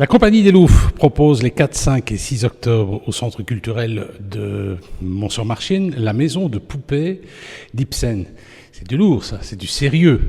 La Compagnie des Louvres propose les 4, 5 et 6 octobre au Centre culturel de Mont-sur-Marchienne la maison de poupées d'Ibsen. C'est du lourd, ça, c'est du sérieux.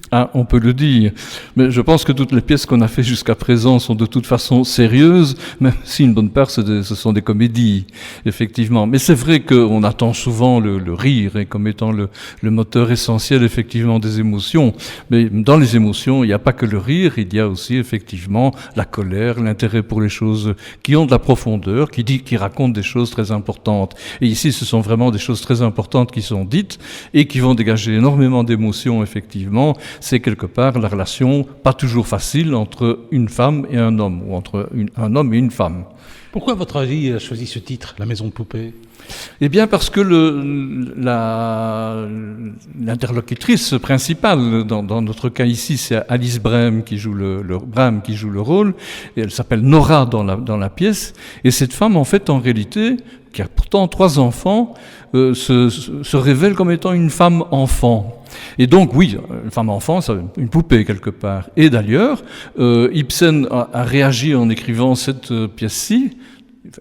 Ah, on peut le dire. Mais je pense que toutes les pièces qu'on a fait jusqu'à présent sont de toute façon sérieuses, même si une bonne part, ce sont des comédies, effectivement. Mais c'est vrai qu'on attend souvent le rire comme étant le moteur essentiel, effectivement, des émotions. Mais dans les émotions, il n'y a pas que le rire, il y a aussi, effectivement, la colère, l'intérêt pour les choses qui ont de la profondeur, qui racontent des choses très importantes. Et ici, ce sont vraiment des choses très importantes qui sont dites et qui vont dégager énormément d'émotions, effectivement. C'est quelque part la relation pas toujours facile entre une femme et un homme, ou entre un homme et une femme. Pourquoi, à votre avis, a choisi ce titre, La maison de poupées ? Eh bien, parce que l'interlocutrice principale, dans notre cas ici, c'est Alice Brem qui joue le rôle, et elle s'appelle Nora dans la pièce, et cette femme, en fait, en réalité, qui a pourtant 3 enfants, se révèle comme étant une femme enfant. Et donc, oui, une femme enfant, c'est une poupée quelque part. Et d'ailleurs, Ibsen a réagi en écrivant cette pièce-ci.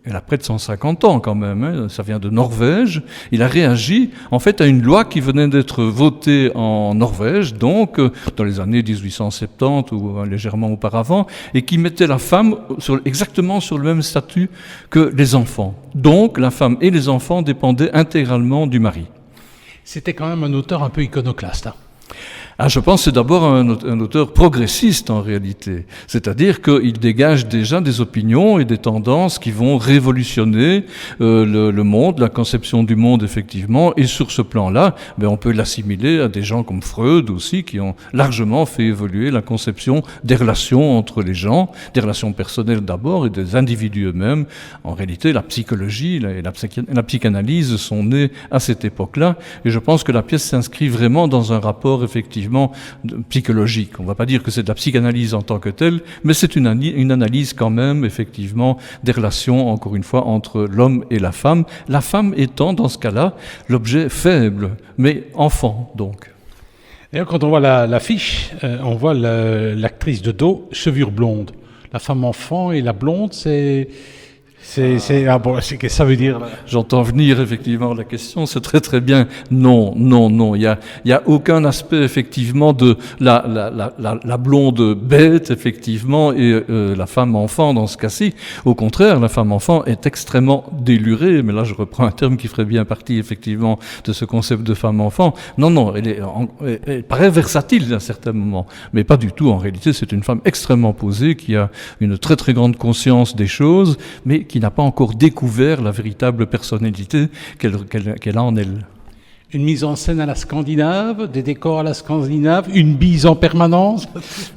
Elle a près de 150 ans quand même, hein, ça vient de Norvège. Il a réagi en fait à une loi qui venait d'être votée en Norvège, donc dans les années 1870 ou légèrement auparavant, et qui mettait la femme exactement sur le même statut que les enfants. Donc la femme et les enfants dépendaient intégralement du mari. C'était quand même un auteur un peu iconoclaste. Ah, je pense que c'est d'abord un auteur progressiste en réalité, c'est-à-dire qu'il dégage déjà des opinions et des tendances qui vont révolutionner le monde, la conception du monde effectivement, et sur ce plan-là, on peut l'assimiler à des gens comme Freud aussi, qui ont largement fait évoluer la conception des relations entre les gens, des relations personnelles d'abord et des individus eux-mêmes. En réalité, la psychologie et la psychanalyse sont nées à cette époque-là, et je pense que la pièce s'inscrit vraiment dans un rapport effectivement psychologique. On ne va pas dire que c'est de la psychanalyse en tant que telle, mais c'est une analyse quand même, effectivement, des relations, encore une fois, entre l'homme et la femme étant, dans ce cas-là, l'objet faible, mais enfant, donc. D'ailleurs, quand on voit l'affiche, on voit l'actrice de dos, chevure blonde. La femme enfant et la blonde, qu'est-ce que ça veut dire là ? J'entends venir effectivement la question, c'est très très bien. Non. Il y a aucun aspect effectivement de la blonde bête effectivement et la femme enfant dans ce cas-ci. Au contraire, la femme enfant est extrêmement délurée. Mais là, je reprends un terme qui ferait bien partie effectivement de ce concept de femme enfant. Non, elle paraît versatile à certains moments, mais pas du tout. En réalité, c'est une femme extrêmement posée qui a une très très grande conscience des choses, mais qui n'a pas encore découvert la véritable personnalité qu'elle a en elle. Une mise en scène à la scandinave, des décors à la scandinave, une bise en permanence ?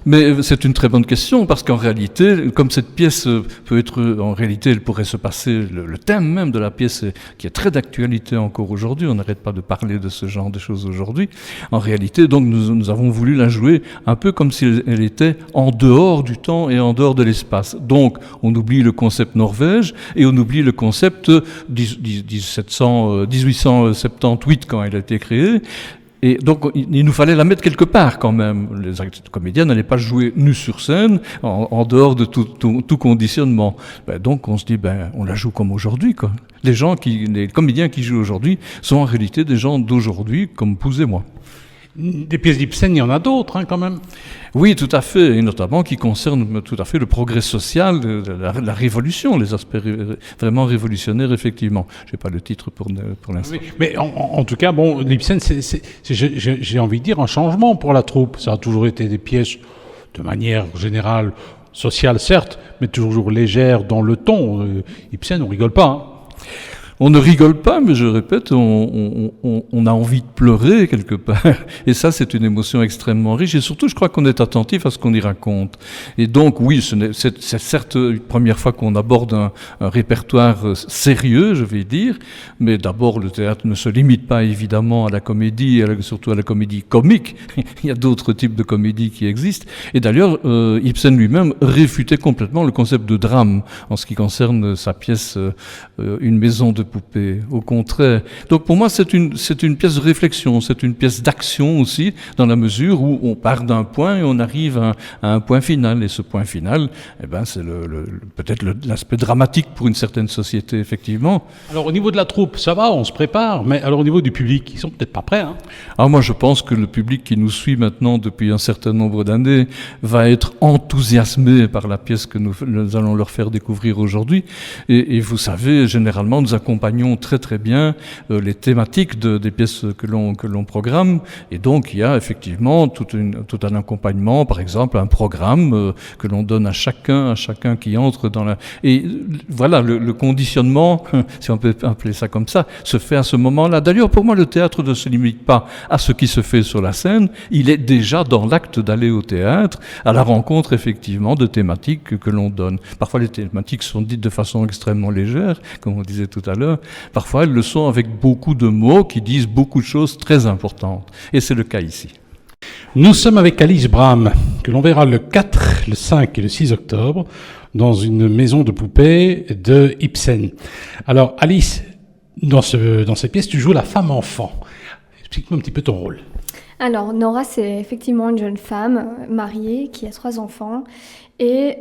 Mais c'est une très bonne question, parce qu'en réalité, comme cette pièce peut être, en réalité, elle pourrait se passer, le thème même de la pièce, qui est très d'actualité encore aujourd'hui, on n'arrête pas de parler de ce genre de choses aujourd'hui, en réalité, donc nous avons voulu la jouer un peu comme si elle était en dehors du temps et en dehors de l'espace. Donc, on oublie le concept Norvège, et on oublie le concept 1878, quand elle a été créée, et donc il nous fallait la mettre quelque part quand même. Les comédiens n'allaient pas jouer nus sur scène, en dehors de tout conditionnement. Donc on se dit, on la joue comme aujourd'hui, quoi. Les comédiens qui jouent aujourd'hui sont en réalité des gens d'aujourd'hui, comme Pouze et moi. Des pièces d'Ibsen, il y en a d'autres quand même. Oui, tout à fait, et notamment qui concernent tout à fait le progrès social, la révolution, les aspects vraiment révolutionnaires, effectivement. Je n'ai pas le titre pour l'instant. Oui, mais en tout cas, l'Ibsen, j'ai envie de dire, un changement pour la troupe. Ça a toujours été des pièces, de manière générale, sociale certes, mais toujours légères dans le ton. Ibsen, on rigole pas, hein. On ne rigole pas, mais je répète, on a envie de pleurer quelque part. Et ça, c'est une émotion extrêmement riche. Et surtout, je crois qu'on est attentif à ce qu'on y raconte. Et donc, oui, c'est certes une première fois qu'on aborde un répertoire sérieux, je vais dire. Mais d'abord, le théâtre ne se limite pas évidemment à la comédie, surtout à la comédie comique. Il y a d'autres types de comédies qui existent. Et d'ailleurs, Ibsen lui-même réfutait complètement le concept de drame en ce qui concerne sa pièce Une maison de poupée, au contraire. Donc pour moi, c'est une pièce de réflexion, c'est une pièce d'action aussi, dans la mesure où on part d'un point et on arrive à un point final. Et ce point final, eh ben, c'est peut-être l'aspect dramatique pour une certaine société, effectivement. Alors au niveau de la troupe, ça va, on se prépare, mais alors au niveau du public, ils sont peut-être pas prêts. Hein. Alors moi, je pense que le public qui nous suit maintenant depuis un certain nombre d'années va être enthousiasmé par la pièce que nous allons leur faire découvrir aujourd'hui. Et vous savez, généralement, nous accompagnons très très bien les thématiques des pièces que l'on programme. Et donc, il y a effectivement tout un accompagnement, par exemple, un programme que l'on donne à chacun qui entre dans la... Et voilà, le conditionnement, si on peut appeler ça comme ça, se fait à ce moment-là. D'ailleurs, pour moi, le théâtre ne se limite pas à ce qui se fait sur la scène. Il est déjà dans l'acte d'aller au théâtre, à la rencontre, effectivement, de thématiques que l'on donne. Parfois, les thématiques sont dites de façon extrêmement légère, comme on disait tout à l'heure. Parfois, elles le sont avec beaucoup de mots qui disent beaucoup de choses très importantes. Et c'est le cas ici. Nous sommes avec Alice Bram, que l'on verra le 4, le 5 et le 6 octobre dans une maison de poupées de Ibsen. Alors Alice, dans cette pièce, tu joues la femme enfant. Explique-moi un petit peu ton rôle. Alors Nora, c'est effectivement une jeune femme mariée qui a 3 enfants et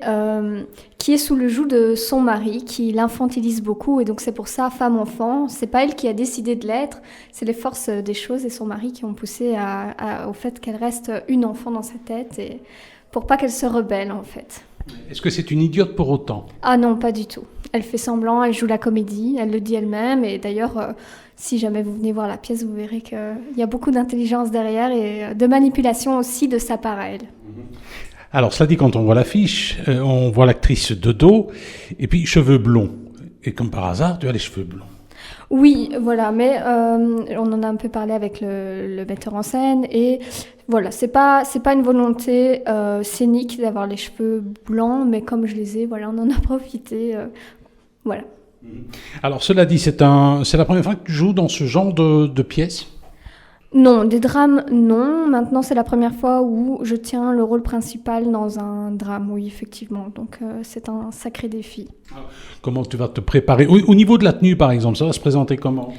qui est sous le joug de son mari qui l'infantilise beaucoup, et donc c'est pour ça femme-enfant. C'est pas elle qui a décidé de l'être, c'est les forces des choses et son mari qui ont poussé au fait qu'elle reste une enfant dans sa tête, et pour pas qu'elle se rebelle en fait. Est-ce que c'est une idiote pour autant? Ah non, pas du tout. Elle fait semblant, elle joue la comédie, elle le dit elle-même, et d'ailleurs si jamais vous venez voir la pièce, vous verrez qu'il y a beaucoup d'intelligence derrière et de manipulation aussi de sa part à elle. Alors, cela dit, quand on voit l'affiche, on voit l'actrice de dos, et puis cheveux blonds. Et comme par hasard, tu as les cheveux blonds. Oui, voilà, mais on en a un peu parlé avec le metteur en scène, et voilà, c'est pas une volonté scénique d'avoir les cheveux blancs, mais comme je les ai, voilà, on en a profité, voilà. Alors, cela dit, c'est la première fois que tu joues dans ce genre de pièce? Non, des drames, non. Maintenant, c'est la première fois où je tiens le rôle principal dans un drame, oui, effectivement. Donc, c'est un sacré défi. Comment tu vas te préparer? Au niveau de la tenue, par exemple, ça va se présenter comment?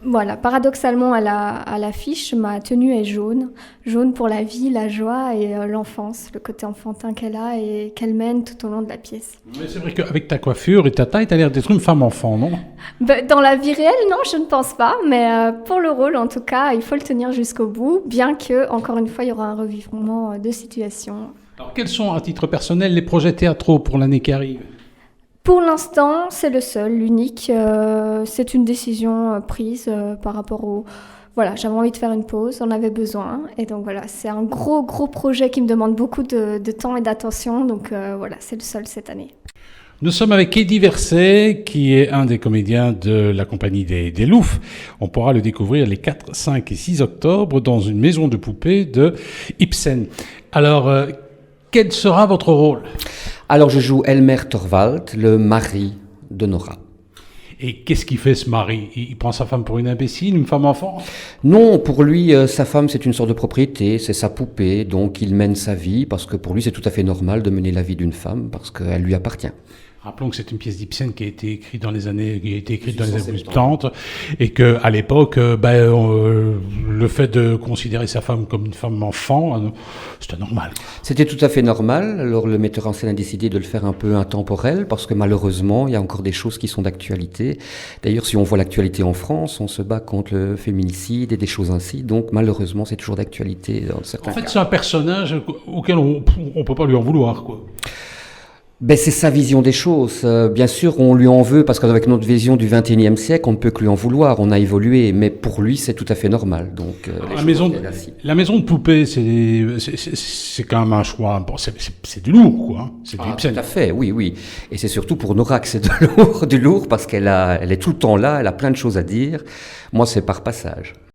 Voilà, paradoxalement, à l'affiche, ma tenue est jaune. Jaune pour la vie, la joie et l'enfance, le côté enfantin qu'elle a et qu'elle mène tout au long de la pièce. Mais c'est vrai qu'avec ta coiffure et ta taille, tu as l'air d'être une femme-enfant, non? Dans la vie réelle, non, je ne pense pas. Mais pour le rôle, en tout cas, il faut le tenir jusqu'au bout, bien que, encore une fois, il y aura un revivement de situation. Alors, quels sont, à titre personnel, les projets théâtraux pour l'année qui arrive? Pour l'instant, c'est le seul, l'unique. C'est une décision prise par rapport au... Voilà, j'avais envie de faire une pause, on avait besoin. Et donc voilà, c'est un gros projet qui me demande beaucoup de temps et d'attention. Donc voilà, c'est le seul cette année. Nous sommes avec Eddie Verset, qui est un des comédiens de la compagnie des Loufs. On pourra le découvrir les 4, 5 et 6 octobre dans une maison de poupées de Ibsen. Alors, quel sera votre rôle ? Alors, je joue Elmer Torvald, le mari de Nora. Et qu'est-ce qu'il fait, ce mari ? Il prend sa femme pour une imbécile, une femme-enfant ? Non, pour lui, sa femme, c'est une sorte de propriété, c'est sa poupée, donc il mène sa vie, parce que pour lui, c'est tout à fait normal de mener la vie d'une femme, parce qu'elle lui appartient. Rappelons que c'est une pièce d'Ibsen qui a été écrite dans les années 70, et que à l'époque, le fait de considérer sa femme comme une femme enfant, c'était normal. C'était tout à fait normal. Alors le metteur en scène a décidé de le faire un peu intemporel, parce que malheureusement, il y a encore des choses qui sont d'actualité. D'ailleurs, si on voit l'actualité en France, on se bat contre le féminicide et des choses ainsi. Donc malheureusement, c'est toujours d'actualité dans certains cas. En fait, c'est un personnage auquel on peut pas lui en vouloir, quoi. C'est sa vision des choses. Bien sûr, on lui en veut parce qu'avec notre vision du XXIe siècle, on ne peut que lui en vouloir. On a évolué, mais pour lui, c'est tout à fait normal. Donc, la maison de poupée, c'est quand même un choix. Bon, c'est du lourd, quoi. Hein. C'est du Ibsen. Tout à fait, oui. Et c'est surtout pour Nora que c'est du lourd parce qu'elle est tout le temps là. Elle a plein de choses à dire. Moi, c'est par passage.